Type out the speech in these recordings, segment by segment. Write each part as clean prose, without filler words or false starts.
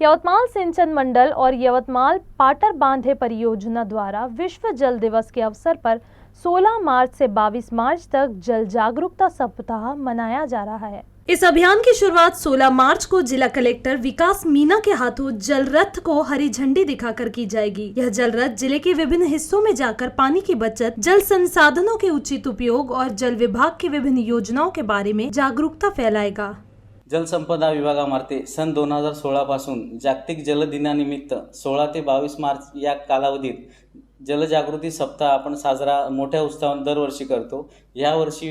यवतमाल सिंचन मंडल और यवतमाल पाटर बांधे परियोजना द्वारा विश्व जल दिवस के अवसर पर 16 मार्च से 22 मार्च तक जल जागरूकता सप्ताह मनाया जा रहा है। इस अभियान की शुरुआत 16 मार्च को जिला कलेक्टर विकास मीना के हाथों जल रथ को हरी झंडी दिखाकर की जाएगी। यह जल रथ जिले के विभिन्न हिस्सों में जाकर पानी की बचत, जल संसाधनों के उचित उपयोग और जल विभाग की विभिन्न योजनाओं के बारे में जागरूकता फैलाएगा। जलसंपदा विभागामार्फे सन 2016 पासून जागतिक जल दिनानिमित्त 16 ते 22 मार्च या कालावधीत जलजागृती सप्ताह आपण साजरा मोठ्या उत्साहाने दरवर्षी करतो। या वर्षी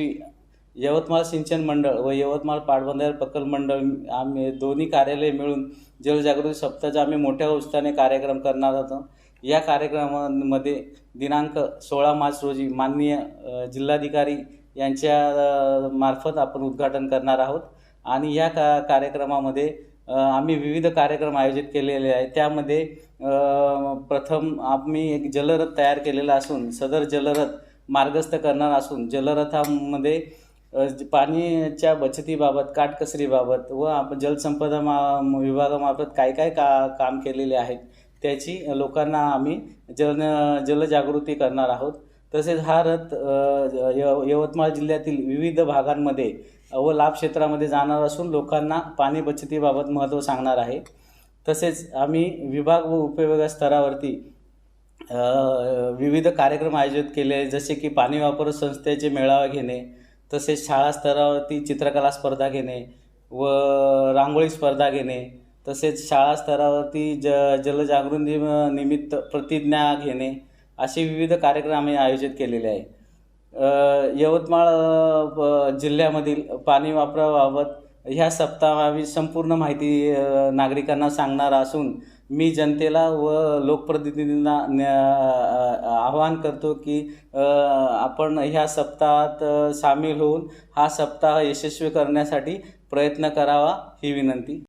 यवतमाळ सिंचन मंडळ व यवतमाळ पाटबंधारे प्रकल्प मंडळ आम्ही दोन्ही कार्यालय मिळून जलजागृती सप्ताहाचा आम्ही मोठ्या उत्साहाने कार्यक्रम करणार आहोत। या कार्यक्रमामध्ये दिनांक 16 मार्च रोजी माननीय जिल्हाधिकारी यांच्या मार्फत आपण उद्घाटन करणार आहोत आणि या कार्यक्रमामध्ये आम्ही विविध कार्यक्रम आयोजित केलेले आहेत। त्यामध्ये प्रथम आम्ही एक जलरथ तयार केलेला असून सदर जलरथ मार्गस्थ करणार असून जलरथामध्ये पाण्याच्या बचतीबाबत, काटकसरीबाबत व आपण जलसंपदा विभागामार्फत काय काय काम केलेले आहेत त्याची लोकांना आम्ही जलजागृती करणार आहोत। तसेच हा रथ यवतमाळ जिल्ह्यातील विविध भागांमध्ये व लाभ क्षेत्रामध्ये जाणार असून लोकांना पाणी बचतीबाबत महत्त्व सांगणार आहे। तसेच आम्ही विभाग व उपविभाग स्तरावरती विविध कार्यक्रम आयोजित केले, जसे की पाणी वापर संस्थेचे मेळावे घेणे, तसेच शाळा स्तरावरती चित्रकला स्पर्धा घेणे व रांगोळी स्पर्धा घेणे, तसेच शाळा स्तरावरती जलजागृती निमित्त प्रतिज्ञा घेणे, असे विविध कार्यक्रम आम्ही आयोजित केलेले आहे। यवतमाळ जिल्ह्यामधील पाणी वापराबाबत ह्या सप्ताहावी संपूर्ण माहिती नागरिकांना सांगणार असून मी जनतेला व लोकप्रतिनिधींना आवाहन करतो की आपण ह्या सप्ताहात सामील होऊन हा सप्ताह यशस्वी करण्यासाठी प्रयत्न करावा ही विनंती।